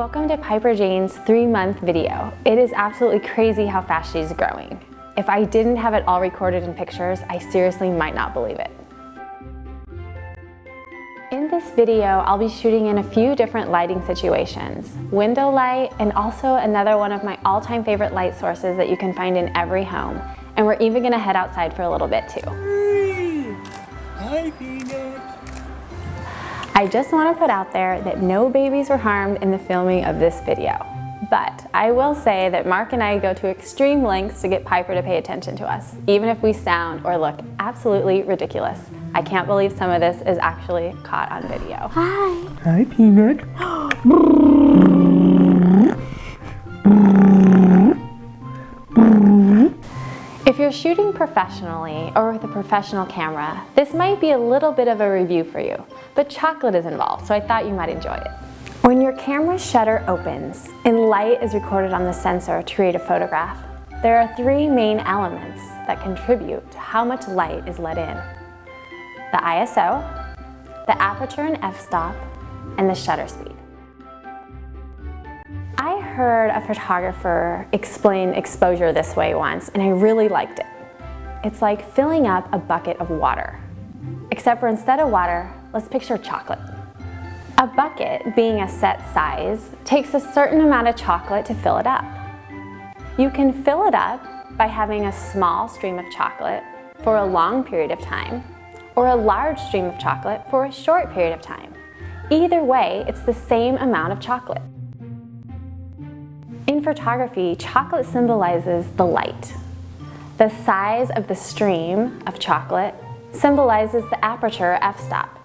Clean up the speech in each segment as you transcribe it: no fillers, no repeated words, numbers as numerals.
Welcome to Piper Jane's 3-month video. It is absolutely crazy how fast she's growing. If I didn't have it all recorded in pictures, I seriously might not believe it. In this video, I'll be shooting in a few different lighting situations. Window light, and also another one of my all-time favorite light sources that you can find in every home. And we're even gonna head outside for a little bit too. Hi, Peanut. I just want to put out there that no babies were harmed in the filming of this video. But I will say that Mark and I go to extreme lengths to get Piper to pay attention to us, even if we sound or look absolutely ridiculous. I can't believe some of this is actually caught on video. Hi. Hi, Peanut. If you're shooting professionally or with a professional camera, this might be a little bit of a review for you, but chocolate is involved, so I thought you might enjoy it. When your camera's shutter opens and light is recorded on the sensor to create a photograph, there are 3 main elements that contribute to how much light is let in: the ISO, the aperture and f-stop, and the shutter speed. I heard a photographer explain exposure this way once, and I really liked it. It's like filling up a bucket of water. Except for instead of water, let's picture chocolate. A bucket, being a set size, takes a certain amount of chocolate to fill it up. You can fill it up by having a small stream of chocolate for a long period of time, or a large stream of chocolate for a short period of time. Either way, it's the same amount of chocolate. In photography, chocolate symbolizes the light. The size of the stream of chocolate symbolizes the aperture f-stop,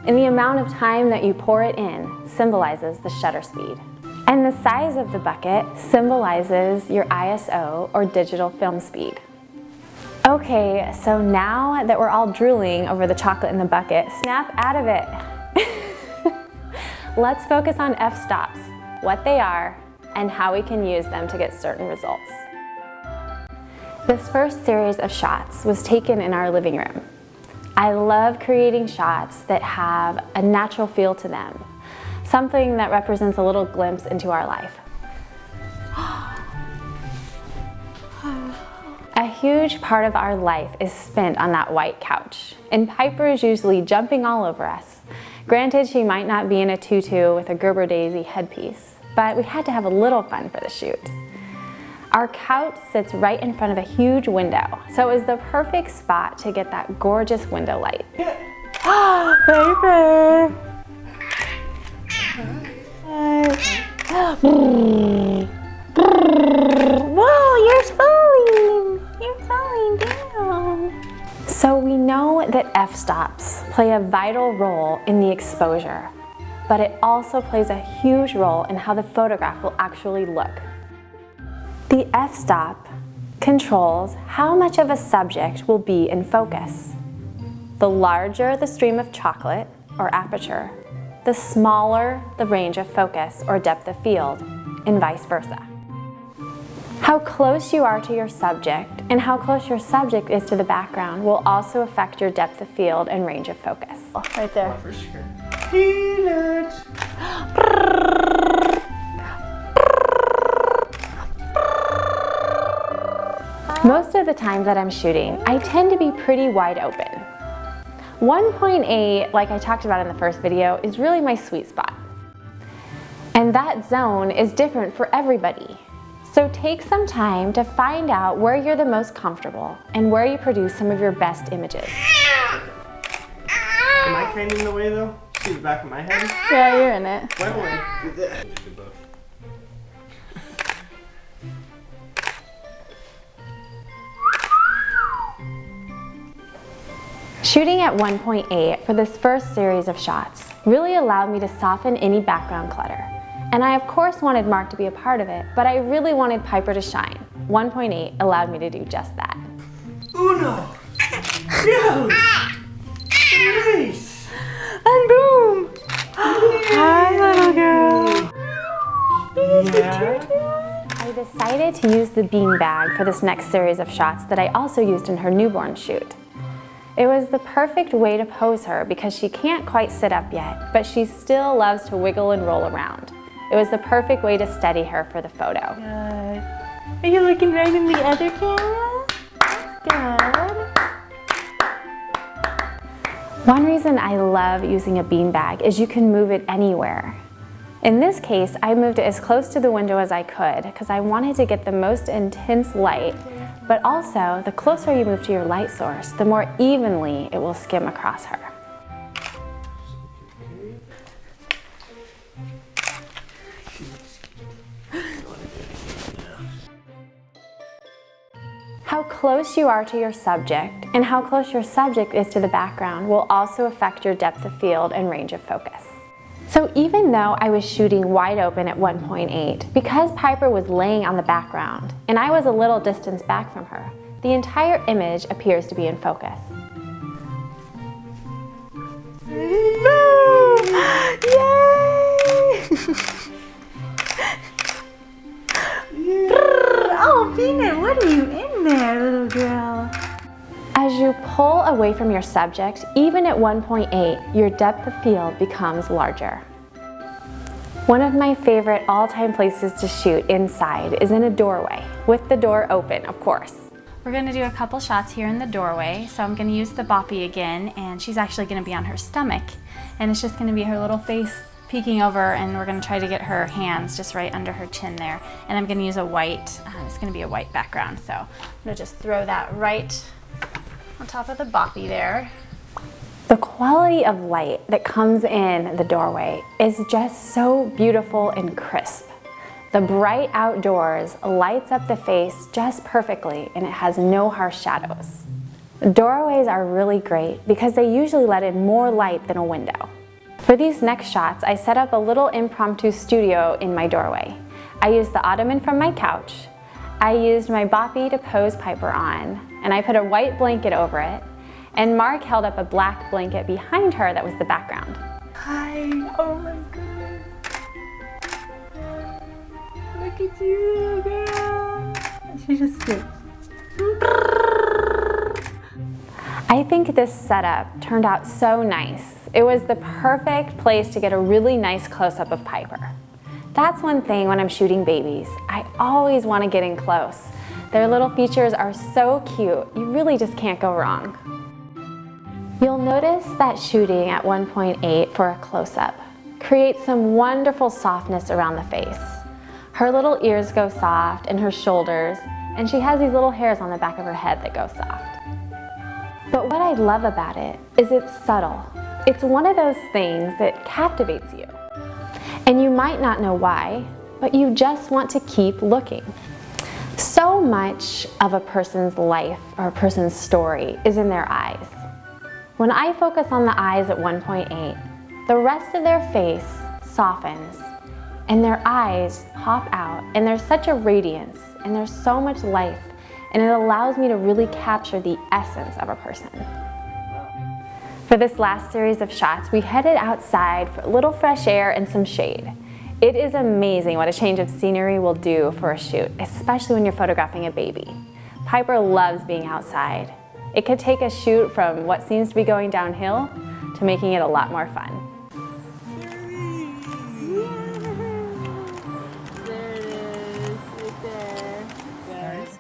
and the amount of time that you pour it in symbolizes the shutter speed. And the size of the bucket symbolizes your ISO, or digital film speed. Okay, so now that we're all drooling over the chocolate in the bucket, snap out of it. Let's focus on f-stops, what they are, and how we can use them to get certain results. This first series of shots was taken in our living room. I love creating shots that have a natural feel to them, something that represents a little glimpse into our life. A huge part of our life is spent on that white couch, and Piper is usually jumping all over us. Granted, she might not be in a tutu with a Gerber daisy headpiece, but we had to have a little fun for the shoot. Our couch sits right in front of a huge window, so it was the perfect spot to get that gorgeous window light. Piper! Whoa, you're falling! You're falling down! So we know that f-stops play a vital role in the exposure, but it also plays a huge role in how the photograph will actually look. The f-stop controls how much of a subject will be in focus. The larger the stream of chocolate, or aperture, the smaller the range of focus, or depth of field, and vice versa. How close you are to your subject and how close your subject is to the background will also affect your depth of field and range of focus. Right there. For sure. Peanut. Most of the times that I'm shooting, I tend to be pretty wide open. 1.8, like I talked about in the first video, is really my sweet spot. And that zone is different for everybody. So take some time to find out where you're the most comfortable and where you produce some of your best images. Am I kind of in the way though? See the back of my head? Yeah, you're in it. Why don't I do that? Shooting at 1.8 for this first series of shots really allowed me to soften any background clutter. And I of course wanted Mark to be a part of it, but I really wanted Piper to shine. 1.8 allowed me to do just that. Uno! Yes! Nice! And boom! Hi, little girl! Yeah. I decided to use the beanbag for this next series of shots that I also used in her newborn shoot. It was the perfect way to pose her because she can't quite sit up yet, but she still loves to wiggle and roll around. It was the perfect way to steady her for the photo. Good. Are you looking right in the other camera? Good. One reason I love using a beanbag is you can move it anywhere. In this case, I moved it as close to the window as I could because I wanted to get the most intense light, but also the closer you move to your light source, the more evenly it will skim across her. How close you are to your subject and how close your subject is to the background will also affect your depth of field and range of focus. So even though I was shooting wide open at 1.8, because Piper was laying on the background and I was a little distance back from her, the entire image appears to be in focus. Yay! Oh, Peanut, what are you in there, little girl? As you pull away from your subject, even at 1.8, your depth of field becomes larger. One of my favorite all-time places to shoot inside is in a doorway, with the door open, of course. We're gonna do a couple shots here in the doorway, so I'm gonna use the boppy again, and she's actually gonna be on her stomach, and it's just gonna be her little face peeking over, and we're gonna try to get her hands just right under her chin there. And I'm gonna use a white, it's gonna be a white background, so I'm gonna just throw that right on top of the boppy there. The quality of light that comes in the doorway is just so beautiful and crisp. The bright outdoors lights up the face just perfectly and it has no harsh shadows. Doorways are really great because they usually let in more light than a window. For these next shots, I set up a little impromptu studio in my doorway. I used the ottoman from my couch. I used my boppy to pose Piper on, and I put a white blanket over it, and Mark held up a black blanket behind her that was the background. Hi, oh my goodness. Look at you, girl. She just sits. I think this setup turned out so nice. It was the perfect place to get a really nice close-up of Piper. That's one thing when I'm shooting babies. I always want to get in close. Their little features are so cute, you really just can't go wrong. You'll notice that shooting at 1.8 for a close-up creates some wonderful softness around the face. Her little ears go soft and her shoulders, and she has these little hairs on the back of her head that go soft. But what I love about it is it's subtle. It's one of those things that captivates you. And you might not know why, but you just want to keep looking. So much of a person's life or a person's story is in their eyes. When I focus on the eyes at 1.8, the rest of their face softens and their eyes pop out, and there's such a radiance and there's so much life, and it allows me to really capture the essence of a person. For this last series of shots, we headed outside for a little fresh air and some shade. It is amazing what a change of scenery will do for a shoot, especially when you're photographing a baby. Piper loves being outside. It could take a shoot from what seems to be going downhill to making it a lot more fun. There it is, right there. Nice.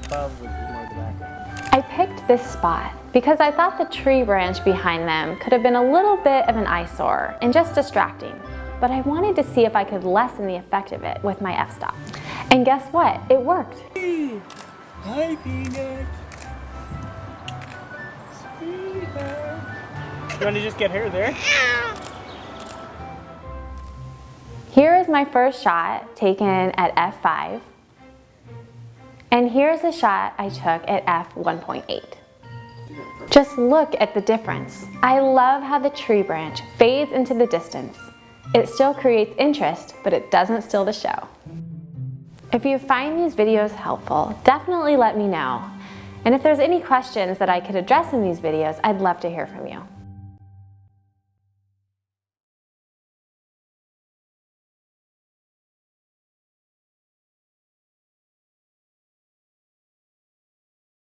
Probably more the background. I picked this spot because I thought the tree branch behind them could have been a little bit of an eyesore and just distracting, but I wanted to see if I could lessen the effect of it with my f-stop. And guess what? It worked. Hi, Peanut. Sweetheart. You want to just get her there? Here is my first shot taken at f5. And here's a shot I took at f1.8. Just look at the difference. I love how the tree branch fades into the distance. It still creates interest, but it doesn't steal the show. If you find these videos helpful, definitely let me know. And if there's any questions that I could address in these videos, I'd love to hear from you.